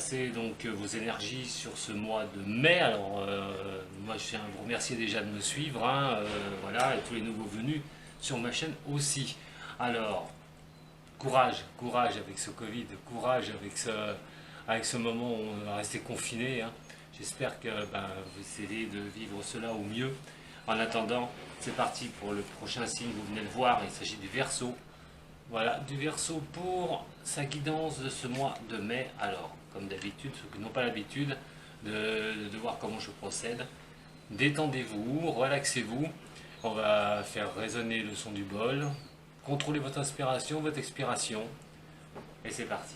passer donc vos énergies sur ce mois de mai. Alors moi je tiens à vous remercier déjà de me suivre, hein, voilà, et tous les nouveaux venus sur ma chaîne aussi. Alors, courage, courage avec ce Covid, courage avec ce moment où on va rester confiné, hein. J'espère que vous essayez de vivre cela au mieux. En attendant, c'est parti pour le prochain signe, vous venez le voir, il s'agit du Verseau. Voilà, du Verseau pour sa guidance de ce mois de mai. Alors, comme d'habitude, ceux qui n'ont pas l'habitude de voir comment je procède, détendez-vous, relaxez-vous. On va faire résonner le son du bol. Contrôlez votre inspiration, votre expiration. Et c'est parti.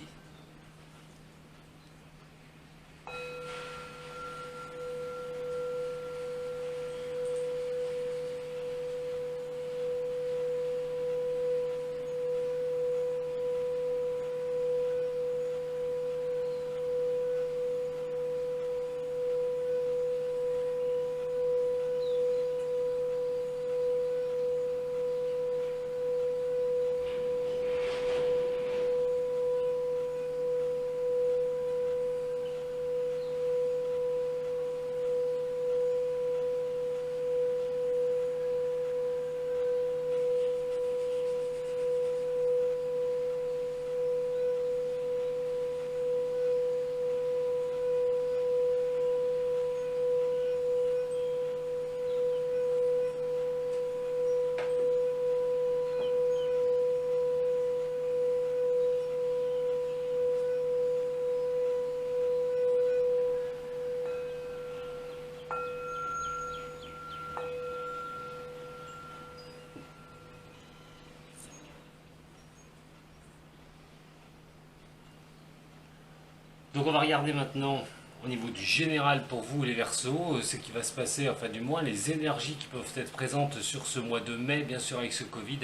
Donc on va regarder maintenant au niveau du général pour vous les Verseaux, ce qui va se passer, enfin du moins les énergies qui peuvent être présentes sur ce mois de mai, bien sûr avec ce Covid.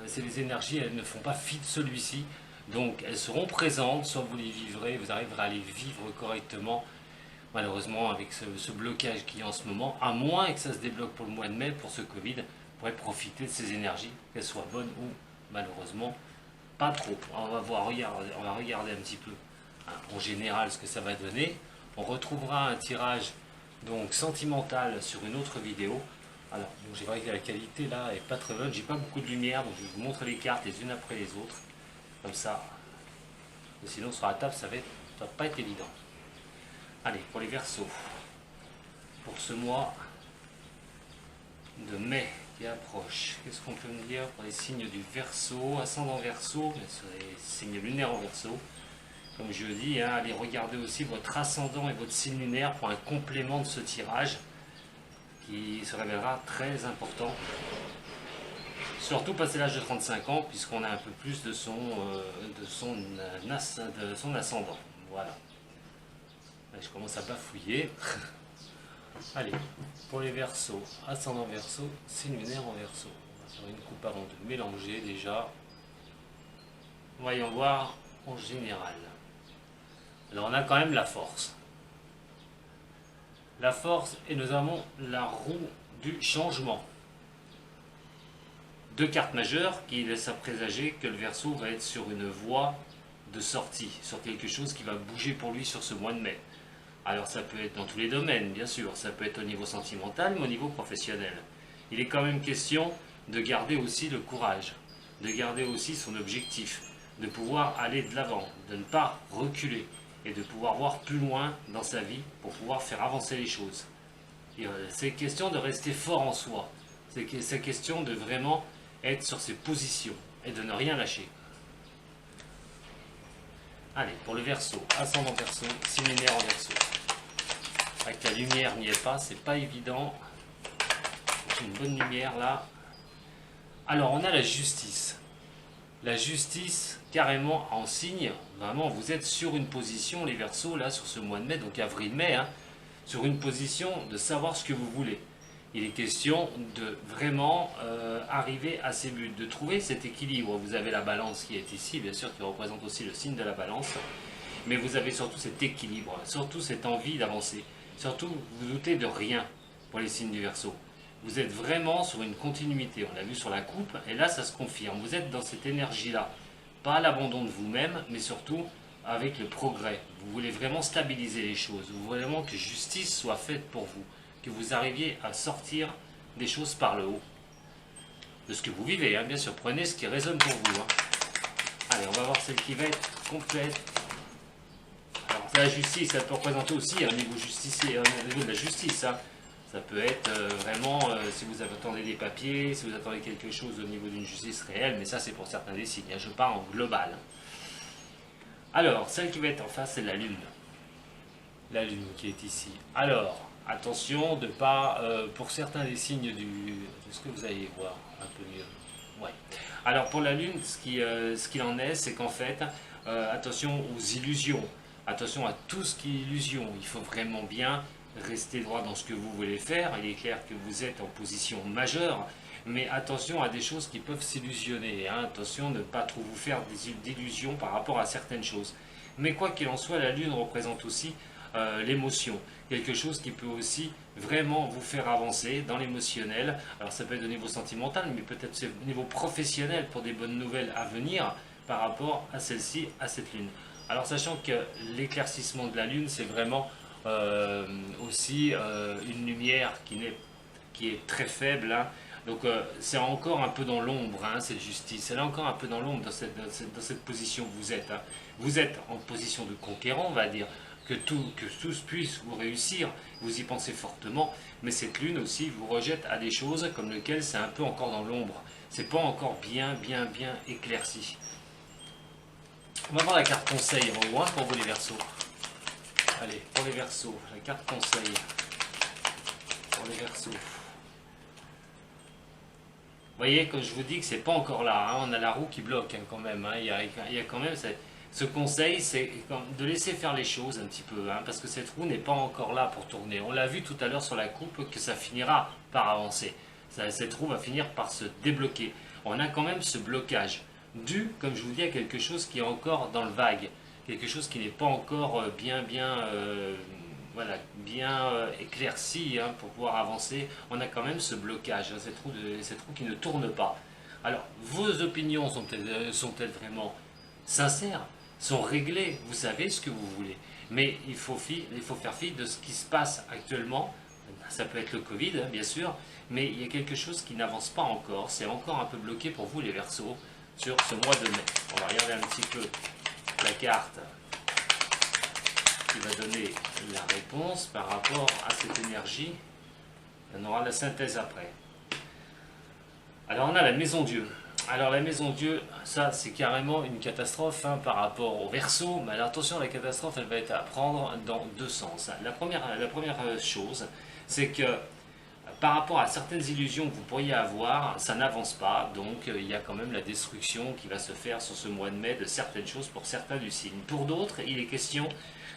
C'est les énergies, elles ne font pas fi de celui-ci, donc elles seront présentes, soit vous les vivrez, vous arriverez à les vivre correctement, malheureusement avec ce blocage qu'il y a en ce moment, à moins que ça se débloque pour le mois de mai, pour ce Covid, vous pourrez profiter de ces énergies, qu'elles soient bonnes ou malheureusement pas trop. On va regarder un petit peu en général ce que ça va donner. On retrouvera un tirage donc sentimental sur une autre vidéo. Alors j'ai vrai que la qualité là est pas très bonne, j'ai pas beaucoup de lumière, donc je vais vous montrer les cartes les unes après les autres, comme ça. Et sinon sur la table ça va pas être évident. Allez, pour les Verseaux, pour ce mois de mai qui approche, qu'est-ce qu'on peut me dire pour les signes du Verseau, ascendant Verseau, bien sûr les signes lunaires en Verseau. Comme je dis, hein, allez regarder aussi votre ascendant et votre signe lunaire pour un complément de ce tirage qui se révélera très important. Surtout passé l'âge de 35 ans, puisqu'on a un peu plus de son ascendant. Voilà. Là, je commence à bafouiller. Allez, pour les Verseaux, ascendant Verseau, signe lunaire en Verseau. On va faire une coupe avant de mélanger déjà. Voyons voir en général. Alors on a quand même la force. La force et nous avons la roue du changement. Deux cartes majeures qui laissent à présager que le Verseau va être sur une voie de sortie, sur quelque chose qui va bouger pour lui sur ce mois de mai. Alors ça peut être dans tous les domaines, bien sûr, ça peut être au niveau sentimental, mais au niveau professionnel. Il est quand même question de garder aussi le courage, de garder aussi son objectif, de pouvoir aller de l'avant, de ne pas reculer et de pouvoir voir plus loin dans sa vie pour pouvoir faire avancer les choses. C'est question de rester fort en soi, c'est question de vraiment être sur ses positions et de ne rien lâcher. Allez, pour le Verseau, ascendant Verseau, signe lunaire en Verseau. Avec la lumière n'y est pas, c'est pas évident. J'ai une bonne lumière là. Alors on a la justice. La justice carrément en signe, vraiment vous êtes sur une position, les Verseaux, là sur ce mois de mai, donc avril-mai, hein, sur une position de savoir ce que vous voulez. Il est question de vraiment arriver à ces buts, de trouver cet équilibre. Vous avez la balance qui est ici, bien sûr, qui représente aussi le signe de la balance, mais vous avez surtout cet équilibre, surtout cette envie d'avancer. Surtout, vous doutez de rien pour les signes du Verseau. Vous êtes vraiment sur une continuité, on l'a vu sur la coupe, et là ça se confirme. Vous êtes dans cette énergie-là, pas l'abandon de vous-même, mais surtout avec le progrès. Vous voulez vraiment stabiliser les choses. Vous voulez vraiment que justice soit faite pour vous. Que vous arriviez à sortir des choses par le haut. De ce que vous vivez, hein, bien sûr. Prenez ce qui résonne pour vous. Hein. Allez, on va voir celle qui va être complète. Alors, la justice, elle peut représenter aussi un niveau justicier, un niveau de la justice. Hein. Ça peut être vraiment, si vous attendez des papiers, si vous attendez quelque chose au niveau d'une justice réelle, mais ça c'est pour certains des signes, hein. Je parle en global. Alors, celle qui va être en face, c'est la Lune. La Lune qui est ici. Alors, attention de pas, pour certains des signes de ce que vous allez voir un peu mieux. Ouais. Alors pour la Lune, ce qu'il en est, c'est qu'en fait, attention aux illusions, attention à tout ce qui est illusion. Il faut vraiment bien rester droit dans ce que vous voulez faire. Il est clair que vous êtes en position majeure, mais attention à des choses qui peuvent s'illusionner. Hein. Attention de ne pas trop vous faire d'illusions par rapport à certaines choses. Mais quoi qu'il en soit, la Lune représente aussi l'émotion, quelque chose qui peut aussi vraiment vous faire avancer dans l'émotionnel. Alors ça peut être au niveau sentimental, mais peut-être au niveau professionnel pour des bonnes nouvelles à venir par rapport à celle-ci, à cette Lune. Alors sachant que l'éclaircissement de la Lune, c'est vraiment aussi une lumière qui est très faible, hein. Donc c'est encore un peu dans l'ombre, hein, cette justice. Elle est encore un peu dans l'ombre dans cette position que vous êtes. Hein. Vous êtes en position de conquérant, on va dire, que tous puissent vous réussir. Vous y pensez fortement, mais cette lune aussi vous rejette à des choses comme lesquelles c'est un peu encore dans l'ombre. C'est pas encore bien éclairci. On va voir la carte conseil en haut, hein, pour vous les Verseaux. Allez, pour les Verseaux, la carte conseil pour les Verseaux. Vous voyez, comme je vous dis que c'est pas encore là, hein, on a la roue qui bloque, hein, quand même. Hein, il y a quand même ce conseil, c'est de laisser faire les choses un petit peu, hein, parce que cette roue n'est pas encore là pour tourner. On l'a vu tout à l'heure sur la coupe que ça finira par avancer. Cette roue va finir par se débloquer. On a quand même ce blocage dû, comme je vous dis, à quelque chose qui est encore dans le vague, quelque chose qui n'est pas encore voilà, bien éclairci, hein, pour pouvoir avancer. On a quand même ce blocage, hein, cette roue qui ne tourne pas. Alors, vos opinions sont-elles vraiment sincères, sont réglées, vous savez ce que vous voulez. Mais il faut faire fi de ce qui se passe actuellement. Ça peut être le Covid, hein, bien sûr, mais il y a quelque chose qui n'avance pas encore. C'est encore un peu bloqué pour vous, les Verseaux, sur ce mois de mai. On va regarder un petit peu la carte qui va donner la réponse par rapport à cette énergie. On aura la synthèse après. Alors on a la Maison Dieu. Alors la Maison Dieu, ça c'est carrément une catastrophe, hein, par rapport au Verseau. Mais alors, attention, la catastrophe, elle va être à prendre dans deux sens. La première chose, c'est que par rapport à certaines illusions que vous pourriez avoir, ça n'avance pas. Donc il y a quand même la destruction qui va se faire sur ce mois de mai de certaines choses pour certains du signe. Pour d'autres, il est question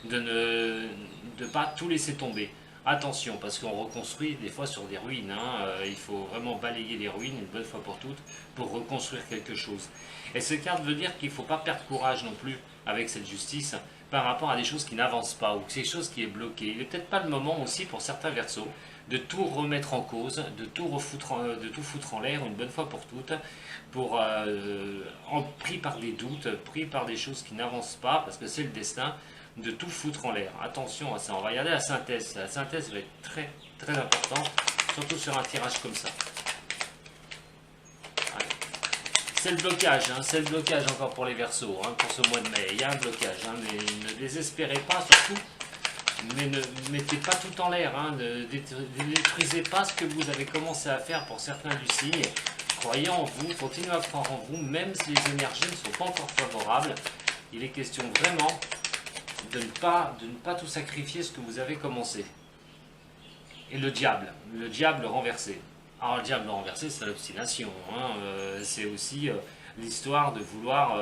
de ne pas tout laisser tomber. Attention, parce qu'on reconstruit des fois sur des ruines, hein. Il faut vraiment balayer les ruines une bonne fois pour toutes pour reconstruire quelque chose. Et cette carte veut dire qu'il ne faut pas perdre courage non plus avec cette justice par rapport à des choses qui n'avancent pas ou quelque chose qui est bloqué. Il n'est peut-être pas le moment aussi pour certains Verseaux de tout remettre en cause, de tout foutre en l'air une bonne fois pour toutes, pris par des doutes, pris par des choses qui n'avancent pas, parce que c'est le destin, de tout foutre en l'air. Attention à ça. On va regarder la synthèse. La synthèse va être très importante, surtout sur un tirage comme ça. C'est le blocage, hein, c'est le blocage encore pour les Verseaux, hein, pour ce mois de mai. Il y a un blocage, hein, mais ne désespérez pas surtout, mais ne mettez pas tout en l'air, hein, ne détruisez pas ce que vous avez commencé à faire pour certains du signe. Croyez en vous, continuez à croire en vous, même si les énergies ne sont pas encore favorables. Il est question vraiment de ne pas tout sacrifier ce que vous avez commencé. Et le diable renversé. Alors le diable renversé, c'est l'obstination, hein. C'est aussi l'histoire de vouloir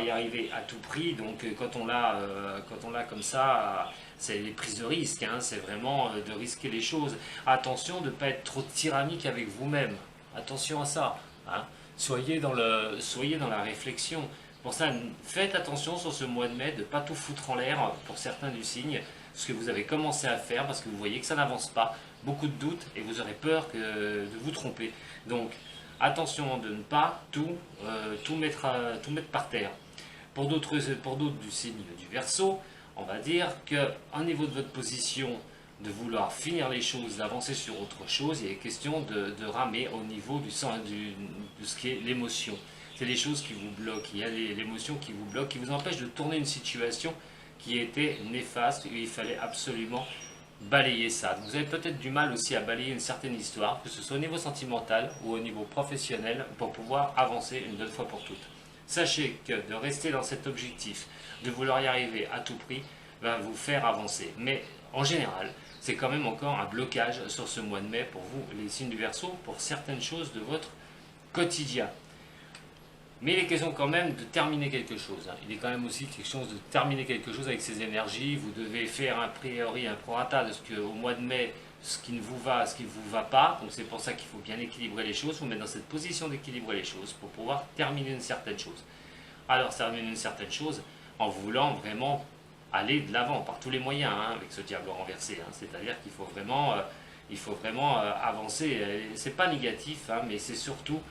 y arriver à tout prix. Donc quand on l'a comme ça, c'est les prises de risque, hein. C'est vraiment de risquer les choses. Attention de ne pas être trop tyrannique avec vous-même. Attention à ça, hein. Soyez dans la réflexion. Pour ça, faites attention sur ce mois de mai de ne pas tout foutre en l'air pour certains du signe, ce que vous avez commencé à faire parce que vous voyez que ça n'avance pas, beaucoup de doutes et vous aurez peur de vous tromper. Donc attention de ne pas tout mettre par terre. Pour d'autres du signe du Verseau, on va dire qu'au niveau de votre position, de vouloir finir les choses, d'avancer sur autre chose, il est question de ramer au niveau de ce qui est l'émotion. C'est les choses qui vous bloquent, il y a l'émotion qui vous bloque, qui vous empêche de tourner une situation qui était néfaste, et il fallait absolument balayer ça. Vous avez peut-être du mal aussi à balayer une certaine histoire, que ce soit au niveau sentimental ou au niveau professionnel, pour pouvoir avancer une bonne fois pour toutes. Sachez que de rester dans cet objectif, de vouloir y arriver à tout prix, va vous faire avancer. Mais en général, c'est quand même encore un blocage sur ce mois de mai pour vous, les signes du Verseau, pour certaines choses de votre quotidien. Mais il est question quand même de terminer quelque chose. Il est quand même aussi quelque chose de terminer quelque chose avec ces énergies. Vous devez faire a priori un prorata de ce qu'au mois de mai, ce qui ne vous va, ce qui ne vous va pas. Donc c'est pour ça qu'il faut bien équilibrer les choses, vous mettre dans cette position d'équilibrer les choses pour pouvoir terminer une certaine chose. Alors terminer une certaine chose en voulant vraiment aller de l'avant par tous les moyens avec ce diable renversé. C'est-à-dire qu'il faut vraiment, avancer. C'est pas négatif, mais c'est surtout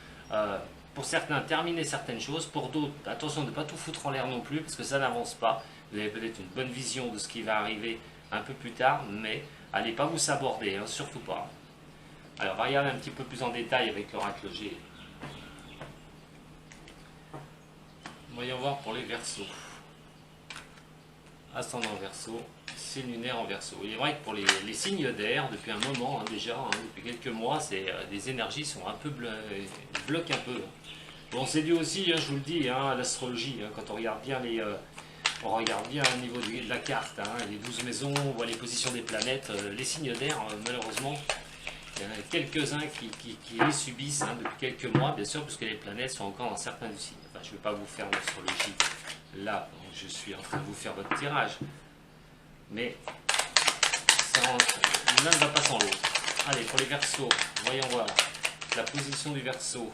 pour certains terminer certaines choses, pour d'autres attention de ne pas tout foutre en l'air non plus parce que ça n'avance pas. Vous avez peut-être une bonne vision de ce qui va arriver un peu plus tard, mais allez pas vous saborder, surtout pas. Alors on va regarder un petit peu plus en détail avec l'oracle G. Voyons voir pour les Verseaux. Ascendant Verseau, signe lunaire en Verseau. Il est vrai que pour les signes d'air, depuis un moment déjà, depuis quelques mois, les énergies sont un peu bloquent un peu. Bon, c'est dû aussi, je vous le dis, à l'astrologie. Quand on regarde bien au niveau de la carte, les 12 maisons, on voit les positions des planètes, les signes d'air, malheureusement, il y en a quelques-uns qui les subissent depuis quelques mois, bien sûr, puisque les planètes sont encore dans certains signes. Enfin, je ne vais pas vous faire l'astrologie là, je suis en train de vous faire votre tirage. Mais l'un ne va pas sans l'autre. Allez, pour les Verseaux, voyons voir la position du Verseau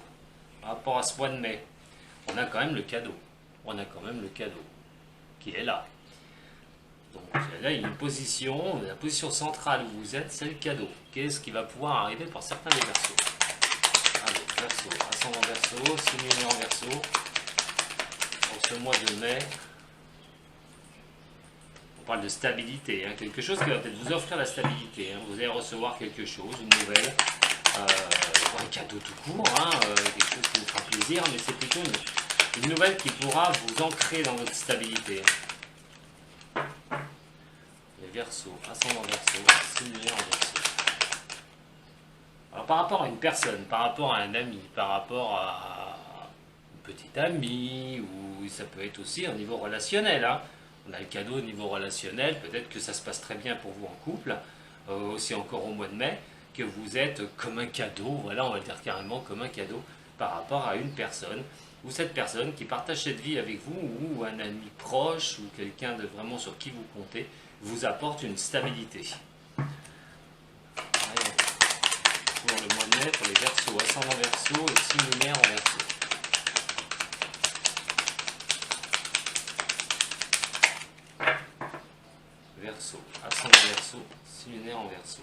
par rapport à ce mois de mai. On a quand même le cadeau. On a quand même le cadeau qui est là. Donc là, il y a une position, la position centrale où vous êtes, c'est le cadeau. Qu'est-ce qui va pouvoir arriver pour certains des Verseaux? Allez, Verseau, ascendant Verseau, signe lunaire en Verseau. Pour ce mois de mai, on parle de stabilité, quelque chose qui va peut-être vous offrir la stabilité. Vous allez recevoir quelque chose, une nouvelle, un cadeau tout court, quelque chose qui vous fera plaisir, mais c'est plutôt une nouvelle qui pourra vous ancrer dans votre stabilité. Les Verseaux, ascendant Verseau, signe lunaire en Verseau. Alors par rapport à une personne, par rapport à un ami, par rapport à petit ami, ou ça peut être aussi au niveau relationnel. On a le cadeau au niveau relationnel, peut-être que ça se passe très bien pour vous en couple, aussi encore au mois de mai, que vous êtes comme un cadeau, voilà, on va le dire carrément comme un cadeau par rapport à une personne, ou cette personne qui partage cette vie avec vous, ou un ami proche, ou quelqu'un de vraiment sur qui vous comptez, vous apporte une stabilité. Allez, pour le mois de mai, pour les Verseaux, ascendant Verseau et signe lunaire en Verseau. Verseau, ascendant Verseau, signe lunaire en Verseau.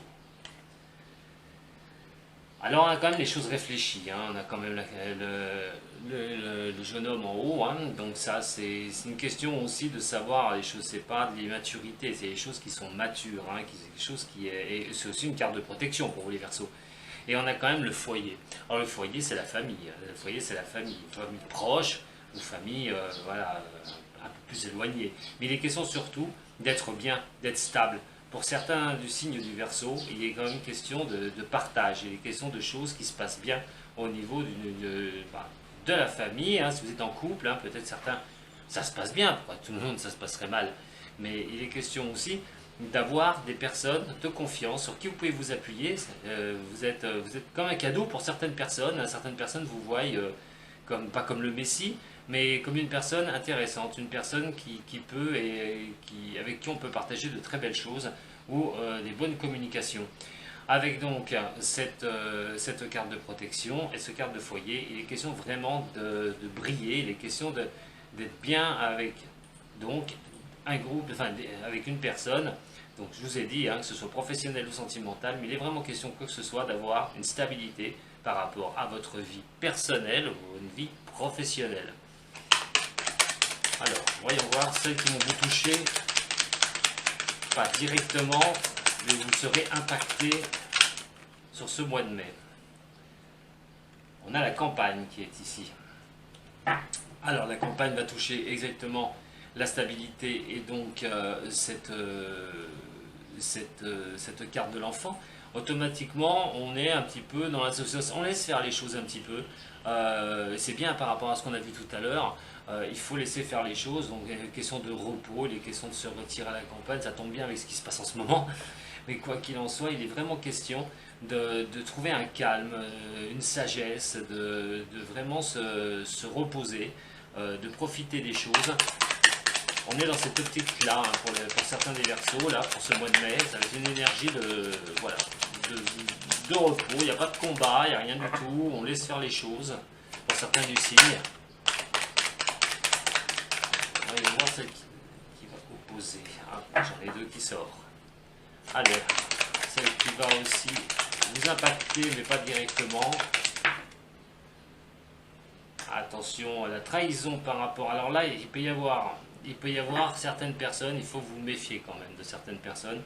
Alors on a quand même les choses réfléchies, on a quand même le jeune homme en haut, donc ça c'est une question aussi de savoir les choses, c'est pas de l'immaturité, c'est les choses qui sont matures, c'est des choses et c'est aussi une carte de protection pour vous les Verseaux. Et on a quand même le foyer. Alors le foyer c'est la famille, famille proche ou famille voilà, un peu plus éloignée. Mais il est question surtout d'être bien, d'être stable. Pour certains du signe du Verseau, il est quand même question de partage, il est question de choses qui se passent bien au niveau de la famille. Si vous êtes en couple, peut-être certains, ça se passe bien, pour tout le monde ça se passerait mal. Mais il est question aussi d'avoir des personnes de confiance sur qui vous pouvez vous appuyer. Vous êtes comme un cadeau pour certaines personnes. Certaines personnes vous voient pas comme le Messie, mais comme une personne intéressante, une personne qui peut avec qui on peut partager de très belles choses ou des bonnes communications. Avec donc cette carte de protection et cette carte de foyer, il est question vraiment de briller, il est question d'être bien avec donc un groupe, avec une personne. Donc je vous ai dit que ce soit professionnel ou sentimental, mais il est vraiment question que ce soit d'avoir une stabilité par rapport à votre vie personnelle ou une vie professionnelle. Alors, voyons voir, celles qui vont vous toucher, pas directement, mais vous serez impacté sur ce mois de mai. On a la campagne qui est ici. Alors, la campagne va toucher exactement la stabilité et donc cette carte de l'enfant. Automatiquement, on est un petit peu dans l'association, on laisse faire les choses un petit peu. C'est bien par rapport à ce qu'on a vu tout à l'heure. Il faut laisser faire les choses. Donc, les questions de repos, les questions de se retirer à la campagne, ça tombe bien avec ce qui se passe en ce moment. Mais quoi qu'il en soit, il est vraiment question de trouver un calme, une sagesse, de vraiment se reposer, de profiter des choses. On est dans cette optique-là, hein, pour certains des Verseaux, là, pour ce mois de mai, ça va être une énergie voilà, de repos, il n'y a pas de combat, il n'y a rien du tout, on laisse faire les choses, pour certains du signe. On va voir celle qui va opposer. Ah, j'en ai deux qui sortent. Allez, celle qui va aussi vous impacter, mais pas directement. Attention à la trahison par rapport. Alors là, il peut y avoir certaines personnes, il faut vous méfier quand même de certaines personnes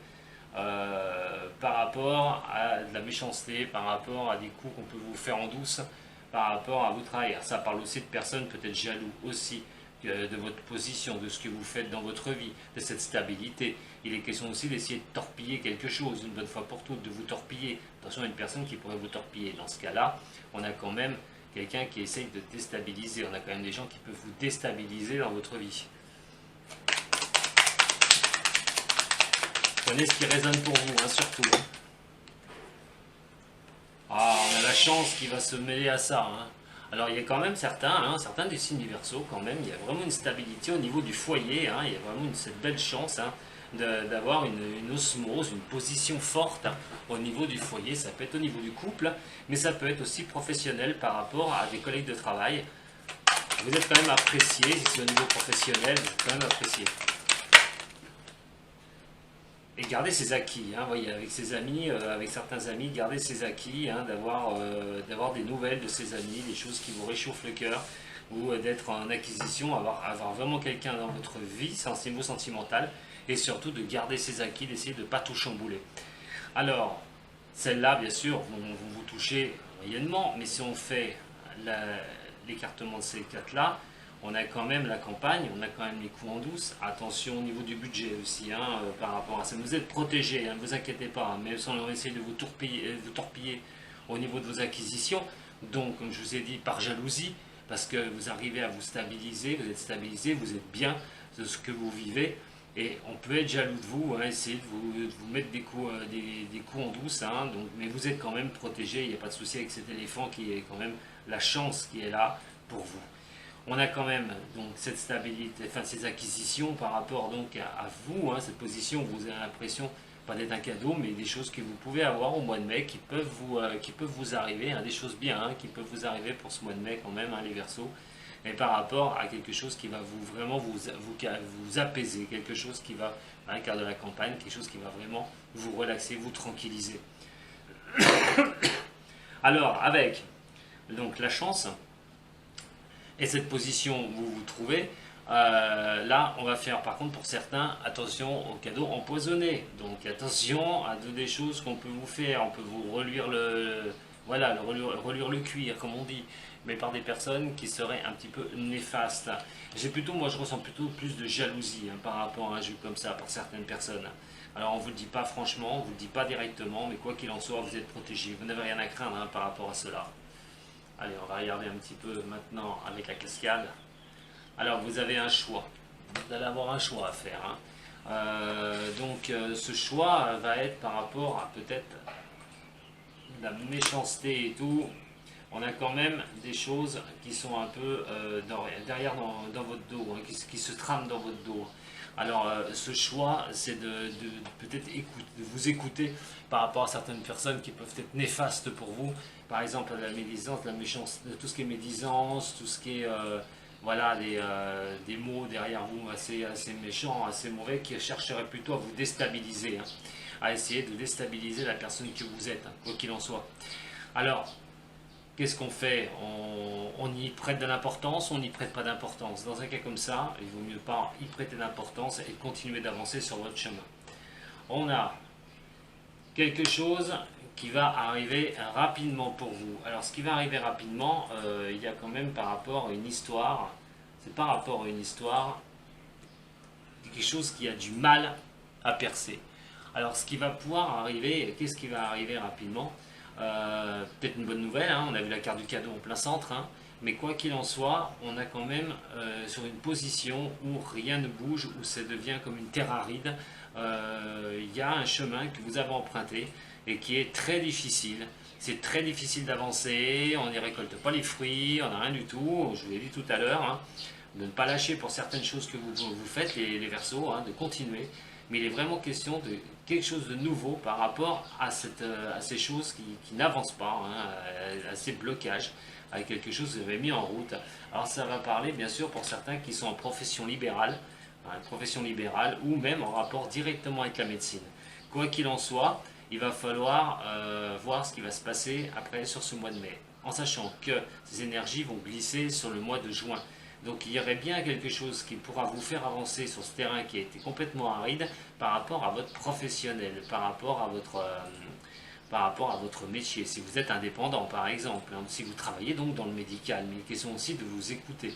par rapport à de la méchanceté, par rapport à des coups qu'on peut vous faire en douce, par rapport à vous trahir. Ça parle aussi de personnes peut-être jaloux aussi de votre position, de ce que vous faites dans votre vie, de cette stabilité. Il est question aussi d'essayer de torpiller quelque chose, une bonne fois pour toutes, de vous torpiller. Attention à une personne qui pourrait vous torpiller. Dans ce cas-là, on a quand même quelqu'un qui essaye de déstabiliser. On a quand même des gens qui peuvent vous déstabiliser dans votre vie. Prenez ce qui résonne pour vous, hein, surtout. Ah, on a la chance qui va se mêler à ça. Hein. Alors il y a quand même certains des signes du Verseau, quand même, il y a vraiment une stabilité au niveau du foyer. Hein, il y a vraiment cette belle chance d'avoir une osmose, une position forte au niveau du foyer. Ça peut être au niveau du couple, mais ça peut être aussi professionnel par rapport à des collègues de travail. Vous êtes quand même apprécié, si c'est au niveau professionnel, vous êtes quand même apprécié. Et garder ses acquis, hein, voyez, avec ses amis, avec certains amis, garder ses acquis, hein, d'avoir des nouvelles de ses amis, des choses qui vous réchauffent le cœur, ou d'être en acquisition, avoir vraiment quelqu'un dans votre vie, c'est niveau sentimental, et surtout de garder ses acquis, d'essayer de ne pas tout chambouler. Alors, celle-là, bien sûr, vont vous toucher moyennement, mais si on fait l'écartement de ces quatre-là, on a quand même la campagne, on a quand même les coups en douce. Attention au niveau du budget aussi, hein, par rapport à ça. Vous êtes protégé, hein, ne vous inquiétez pas, hein, même si on essaie de vous torpiller au niveau de vos acquisitions. Donc, comme je vous ai dit, par jalousie, parce que vous arrivez à vous stabiliser, vous êtes bien de ce que vous vivez. Et on peut être jaloux de vous, hein, essayer de vous mettre des coups en douce, hein, donc, mais vous êtes quand même protégé, il n'y a pas de souci avec cet éléphant qui est quand même la chance qui est là pour vous. On a quand même donc cette stabilité, enfin ces acquisitions par rapport donc à vous, hein, cette position, vous avez l'impression pas d'être un cadeau, mais des choses que vous pouvez avoir au mois de mai qui peuvent vous arriver, hein, des choses bien, hein, qui peuvent vous arriver pour ce mois de mai quand même, hein, les Verseaux, mais par rapport à quelque chose qui va vraiment vous apaiser, quelque chose qui va, dans le cadre de la campagne, quelque chose qui va vraiment vous relaxer, vous tranquilliser. Alors avec donc la chance et cette position où vous vous trouvez, là on va faire par contre pour certains attention aux cadeaux empoisonnés, donc attention à des choses qu'on peut vous faire, on peut vous reluire reluire le cuir comme on dit, mais par des personnes qui seraient un petit peu néfastes. Moi je ressens plutôt plus de jalousie, hein, par rapport à un jeu comme ça par certaines personnes. Alors on ne vous le dit pas franchement, on ne vous le dit pas directement, mais quoi qu'il en soit, vous êtes protégé, vous n'avez rien à craindre, hein, par rapport à cela. Allez, on va regarder un petit peu maintenant avec la cascade. Alors, vous avez un choix. Vous allez avoir un choix à faire. Hein. Ce choix va être par rapport à peut-être la méchanceté et tout. On a quand même des choses qui sont un peu derrière dans votre dos, hein, qui se trament dans votre dos. Alors, ce choix, c'est de peut-être de vous écouter par rapport à certaines personnes qui peuvent être néfastes pour vous. Par exemple, la médisance, la méchanceté, tout ce qui est médisance, tout ce qui est des mots derrière vous assez méchants, assez mauvais, qui chercheraient plutôt à vous déstabiliser, hein, à essayer de déstabiliser la personne que vous êtes, hein, quoi qu'il en soit. Alors, Qu'est-ce qu'on fait? On y prête de l'importance, on n'y prête pas d'importance. Dans un cas comme ça, il vaut mieux pas y prêter d'importance et continuer d'avancer sur votre chemin. On a quelque chose qui va arriver rapidement pour vous. Alors ce qui va arriver rapidement, il y a quand même par rapport à une histoire, c'est par rapport à une histoire, quelque chose qui a du mal à percer. Alors ce qui va pouvoir arriver, qu'est-ce qui va arriver rapidement? Peut-être une bonne nouvelle, hein, on a vu la carte du cadeau en plein centre, hein, mais quoi qu'il en soit, on a quand même sur une position où rien ne bouge, où ça devient comme une terre aride. Il y a un chemin que vous avez emprunté et qui est très difficile. C'est très difficile d'avancer, on n'y récolte pas les fruits, on n'a rien du tout, je vous l'ai dit tout à l'heure, hein, de ne pas lâcher pour certaines choses que vous faites, les Verseaux, hein, de continuer. Mais il est vraiment question de quelque chose de nouveau par rapport à ces choses qui n'avancent pas, hein, à ces blocages, à quelque chose que vous avez mis en route. Alors ça va parler bien sûr pour certains qui sont en profession libérale, ou même en rapport directement avec la médecine. Quoi qu'il en soit, il va falloir voir ce qui va se passer après sur ce mois de mai, en sachant que ces énergies vont glisser sur le mois de juin. Donc il y aurait bien quelque chose qui pourra vous faire avancer sur ce terrain qui a été complètement aride par rapport à votre professionnel, par rapport à votre métier. Si vous êtes indépendant par exemple, hein, si vous travaillez donc dans le médical, mais il est question aussi de vous écouter.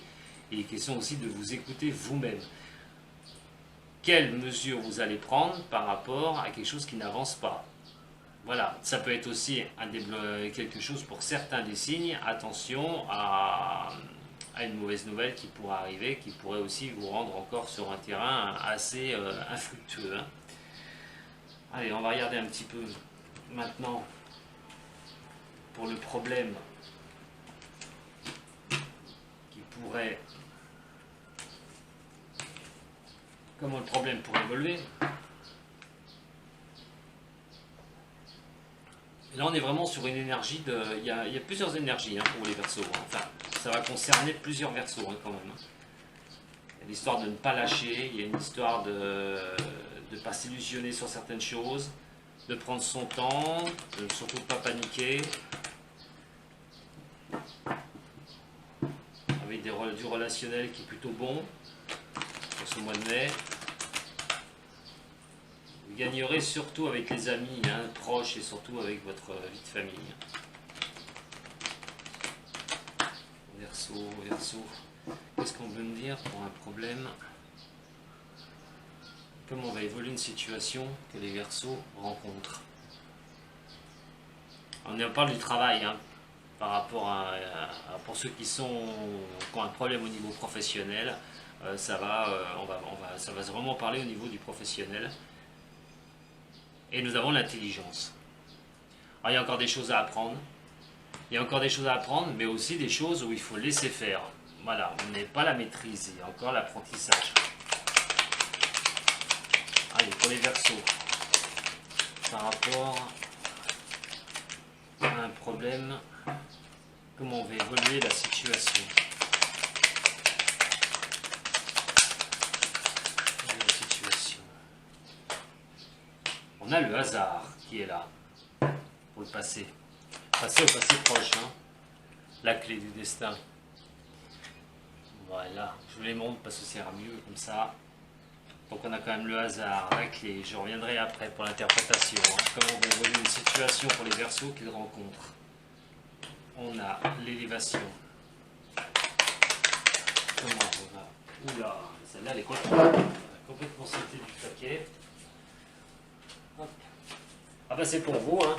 Il est question aussi de vous écouter vous-même. Quelles mesures vous allez prendre par rapport à quelque chose qui n'avance pas? Voilà, ça peut être aussi quelque chose pour certains des signes. Attention à une mauvaise nouvelle qui pourrait arriver, qui pourrait aussi vous rendre encore sur un terrain assez infructueux. Hein. Allez, on va regarder un petit peu maintenant pour le problème qui pourrait... Comment le problème pourrait évoluer. Là, on est vraiment sur une énergie de... Il y a plusieurs énergies hein, pour les Verseaux. Hein. Enfin, ça va concerner plusieurs Verseaux hein, quand même. Hein. Il y a l'histoire de ne pas lâcher, il y a une histoire de ne pas s'illusionner sur certaines choses, de prendre son temps, de surtout ne pas paniquer, avec du relationnel qui est plutôt bon pour ce mois de mai. Vous gagnerez surtout avec les amis hein, proches et surtout avec votre vie de famille. Verseau, Verseau. Qu'est-ce qu'on veut me dire pour un problème? Comment va évoluer une situation que les Verseaux rencontrent? On parle du travail, hein, par rapport pour ceux qui ont un problème au niveau professionnel, ça va vraiment parler au niveau du professionnel. Et nous avons l'intelligence. Alors il y a encore des choses à apprendre. Mais aussi des choses où il faut laisser faire. Voilà, on n'est pas la maîtrise, il y a encore l'apprentissage. Allez, pour les Verseaux, par rapport à un problème, comment va évoluer la situation? On a le hasard qui est là, pour le passé. Passé au passé proche, hein. La clé du destin. Voilà, je vous les montre parce que c'est mieux comme ça. Donc on a quand même le hasard, la clé. Je reviendrai après pour l'interprétation. Hein. Comment on va évoluer une situation pour les Verseaux qu'ils rencontrent. On a l'élévation. Comment on va... Oula, celle-là elle est complètement sautée du paquet. Hop. Ah bah c'est pour vous, hein.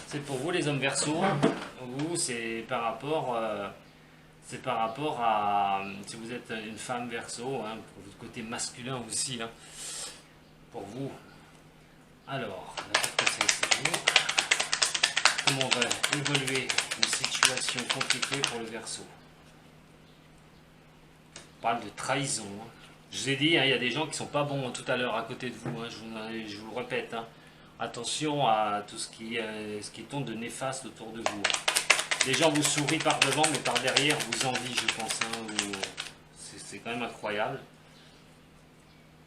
C'est pour vous les hommes Verseaux. Vous, c'est par rapport à si vous êtes une femme Verseau, hein, pour votre côté masculin aussi, hein, pour vous. Alors, c'est vous. Comment va évoluer une situation compliquée pour le Verseau? On parle de trahison. Hein. Je vous ai dit, hein, il y a des gens qui sont pas bons hein, tout à l'heure à côté de vous. Hein, je vous le répète. Hein. Attention à tout ce qui tourne de néfaste autour de vous. Les gens vous sourient par devant, mais par derrière vous envient, je pense. Hein, c'est quand même incroyable.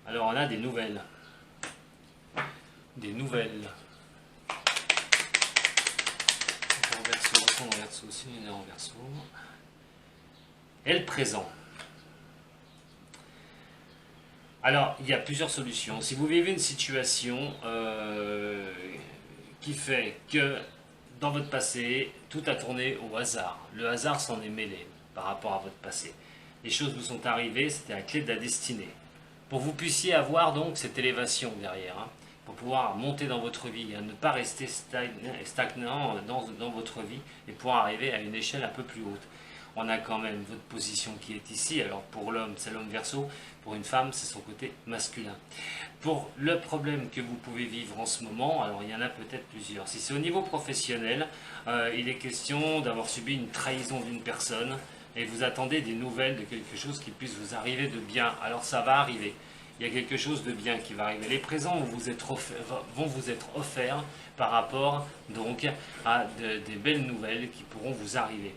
Alors on a des nouvelles. Des nouvelles. Verseau, ascendant Verseau, signe lunaire en Verseau. Et le présent. Alors, il y a plusieurs solutions. Si vous vivez une situation qui fait que dans votre passé, tout a tourné au hasard. Le hasard s'en est mêlé par rapport à votre passé. Les choses vous sont arrivées, c'était la clé de la destinée. Pour que vous puissiez avoir donc cette élévation derrière, hein, pour pouvoir monter dans votre vie, hein, ne pas rester stagnant dans votre vie et pouvoir arriver à une échelle un peu plus haute. On a quand même votre position qui est ici. Alors pour l'homme, c'est l'homme Verseau. Pour une femme, c'est son côté masculin. Pour le problème que vous pouvez vivre en ce moment, alors il y en a peut-être plusieurs. Si c'est au niveau professionnel, il est question d'avoir subi une trahison d'une personne et vous attendez des nouvelles de quelque chose qui puisse vous arriver de bien. Alors ça va arriver. Il y a quelque chose de bien qui va arriver. Les présents vont vous être offerts par rapport donc à des belles nouvelles qui pourront vous arriver.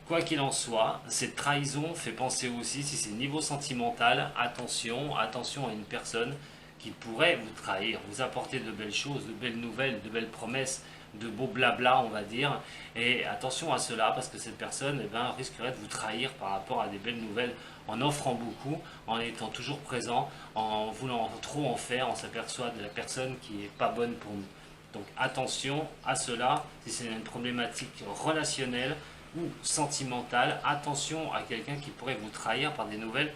Quoi qu'il en soit, cette trahison fait penser aussi, si c'est niveau sentimental, attention à une personne qui pourrait vous trahir, vous apporter de belles choses, de belles nouvelles, de belles promesses, de beaux blabla, on va dire. Et attention à cela, parce que cette personne risquerait de vous trahir par rapport à des belles nouvelles, en offrant beaucoup, en étant toujours présent, en voulant trop en faire, on s'aperçoit de la personne qui n'est pas bonne pour nous. Donc attention à cela, si c'est une problématique relationnelle, ou sentimentale, attention à quelqu'un qui pourrait vous trahir par des nouvelles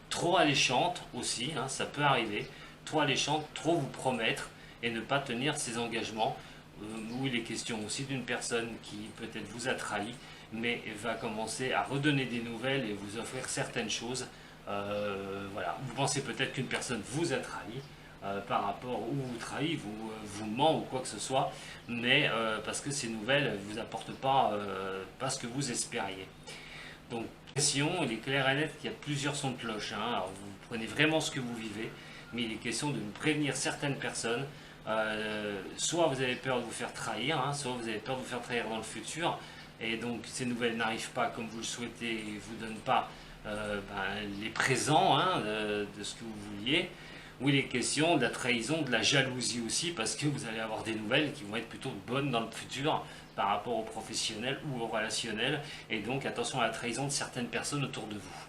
trop alléchantes aussi, hein, ça peut arriver, trop alléchantes, trop vous promettre et ne pas tenir ses engagements, où il est question aussi d'une personne qui peut-être vous a trahi, mais va commencer à redonner des nouvelles et vous offrir certaines choses. Voilà. Vous pensez peut-être qu'une personne vous a trahi, par rapport où vous trahit, vous ment ou quoi que ce soit, mais parce que ces nouvelles ne vous apportent pas ce que vous espériez. Donc, il est clair et net qu'il y a plusieurs sons de cloche. Hein. Alors, vous prenez vraiment ce que vous vivez, mais il est question de prévenir certaines personnes. Soit vous avez peur de vous faire trahir, hein, soit vous avez peur de vous faire trahir dans le futur, et donc ces nouvelles n'arrivent pas comme vous le souhaitez et ne vous donnent pas les présents, hein, de ce que vous vouliez. Où il est question de la trahison, de la jalousie aussi, parce que vous allez avoir des nouvelles qui vont être plutôt bonnes dans le futur par rapport au professionnel ou au relationnel, et donc attention à la trahison de certaines personnes autour de vous.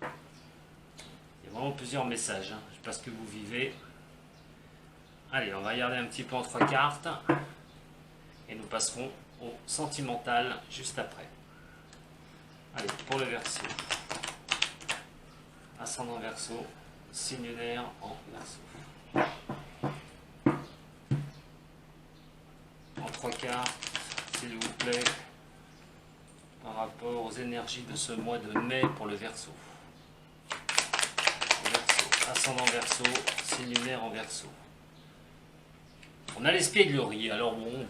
Il y a vraiment plusieurs messages, hein. Je ne sais pas ce que vous vivez. Allez, on va regarder un petit peu en 3 cartes, et nous passerons au sentimental juste après. Allez, pour le Verseau. Ascendant Verseau. Signe lunaire en Verseau. En 3 cartes, s'il vous plaît, par rapport aux énergies de ce mois de mai pour le Verseau. Verseau, ascendant Verseau, signe lunaire en Verseau. On a l'espièglerie. Alors bon,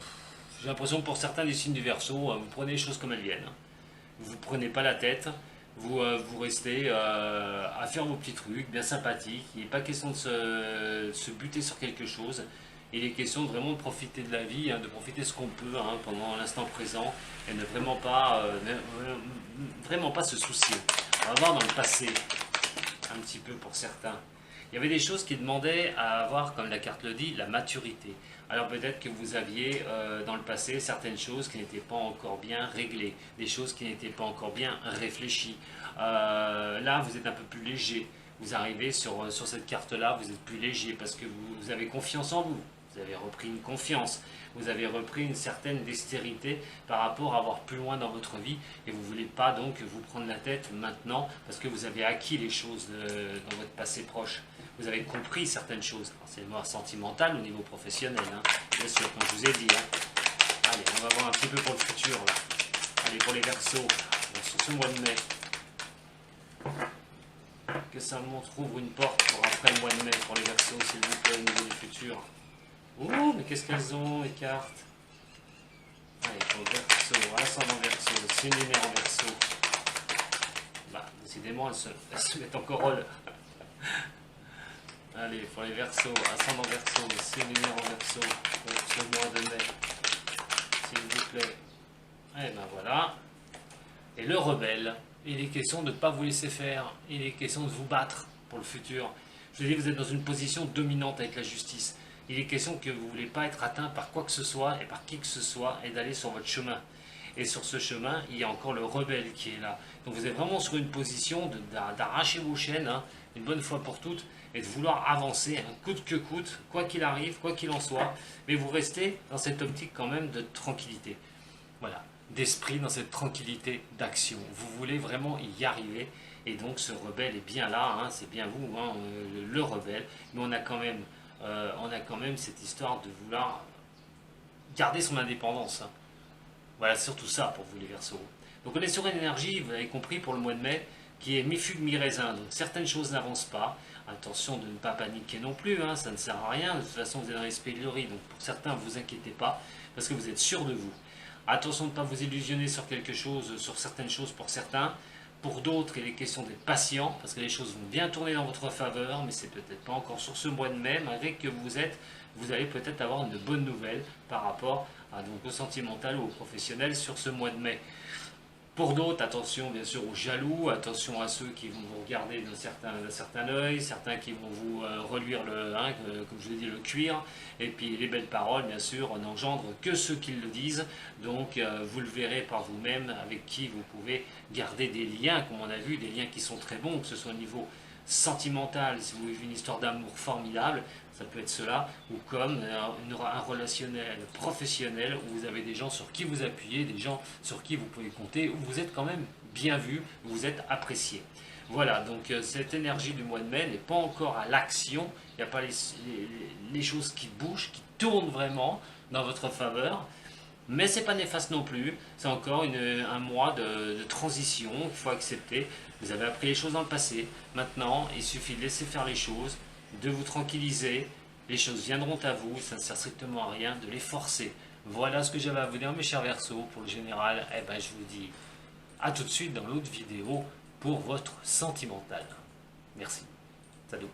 j'ai l'impression que pour certains des signes du Verseau, vous prenez les choses comme elles viennent. Vous ne prenez pas la tête. Vous restez à faire vos petits trucs bien sympathiques. Il n'est pas question de se buter sur quelque chose. Il est question de vraiment profiter de la vie, hein, de profiter ce qu'on peut, hein, pendant l'instant présent et ne vraiment pas se soucier. On va voir dans le passé, un petit peu pour certains. Il y avait des choses qui demandaient à avoir, comme la carte le dit, la maturité. Alors peut-être que vous aviez dans le passé certaines choses qui n'étaient pas encore bien réglées, des choses qui n'étaient pas encore bien réfléchies. Là, vous êtes un peu plus léger. Vous arrivez sur cette carte-là, vous êtes plus léger parce que vous avez confiance en vous. Vous avez repris une confiance, vous avez repris une certaine dextérité par rapport à voir plus loin dans votre vie et vous ne voulez pas donc vous prendre la tête maintenant parce que vous avez acquis les choses dans votre passé proche. Vous avez compris certaines choses. C'est le mot sentimental au niveau professionnel, hein, bien sûr, comme je vous ai dit. Hein. Allez, on va voir un petit peu pour le futur. Là. Allez, pour les Verseaux, sur ce mois de mai. Que ça ouvre une porte pour après le mois de mai pour les Verseaux, s'il vous plaît, au niveau du futur. Oh, mais qu'est-ce qu'elles ont, les cartes? Allez, pour le Verseau, ascendant Verseau, signe lunaire en Verseau. Bah, décidément, elles se mettent en corolle. Allez, pour les Verseaux, ascendant Verseau, signe lunaire en Verseau, pour ce mois de mai, s'il vous plaît. Et ben voilà. Et le rebelle, il est question de ne pas vous laisser faire, il est question de vous battre pour le futur. Je vous dis, vous êtes dans une position dominante avec la justice. Il est question que vous ne voulez pas être atteint par quoi que ce soit et par qui que ce soit et d'aller sur votre chemin. Et sur ce chemin, il y a encore le rebelle qui est là. Donc vous êtes vraiment sur une position d'arracher vos chaînes, hein, une bonne fois pour toutes, et de vouloir avancer, hein, coûte que coûte, quoi qu'il arrive, quoi qu'il en soit. Mais vous restez dans cette optique quand même de tranquillité. Voilà, d'esprit, dans cette tranquillité d'action. Vous voulez vraiment y arriver. Et donc ce rebelle est bien là, hein, c'est bien vous, hein, le rebelle. Mais on a quand même cette histoire de vouloir garder son indépendance, hein. Voilà, surtout ça pour vous les Verseaux. Donc on est sur une énergie, vous avez compris, pour le mois de mai, qui est mi-fugue, mi-raisin. Donc certaines choses n'avancent pas. Attention de ne pas paniquer non plus, hein, ça ne sert à rien. De toute façon, vous êtes dans l'esprit de riz. Donc pour certains, ne vous inquiétez pas, parce que vous êtes sûr de vous. Attention de ne pas vous illusionner sur quelque chose, sur certaines choses pour certains. Pour d'autres, il est question d'être patient, parce que les choses vont bien tourner dans votre faveur, mais c'est peut-être pas encore sur ce mois de mai, malgré que vous allez peut-être avoir une bonne nouvelle par rapport donc au sentimental ou au professionnel sur ce mois de mai. Pour d'autres, attention bien sûr aux jaloux, attention à ceux qui vont vous regarder d'un certain œil, certains qui vont vous reluire comme je l'ai dit, le cuir, et puis les belles paroles bien sûr n'engendrent que ceux qui le disent, donc vous le verrez par vous-même avec qui vous pouvez garder des liens, comme on a vu, des liens qui sont très bons, que ce soit au niveau sentimental, si vous vivez une histoire d'amour formidable, ça peut être cela, ou comme un relationnel professionnel où vous avez des gens sur qui vous appuyez, des gens sur qui vous pouvez compter, où vous êtes quand même bien vu, vous êtes apprécié. Voilà, donc cette énergie du mois de mai n'est pas encore à l'action, il n'y a pas les choses qui bougent, qui tournent vraiment dans votre faveur, mais c'est pas néfaste non plus, c'est encore un mois de transition qu'il faut accepter. Vous avez appris les choses dans le passé, maintenant il suffit de laisser faire les choses, de vous tranquilliser, les choses viendront à vous, ça ne sert strictement à rien de les forcer. Voilà ce que j'avais à vous dire mes chers Verseaux, pour le général, je vous dis à tout de suite dans l'autre vidéo pour votre sentimental. Merci, salut.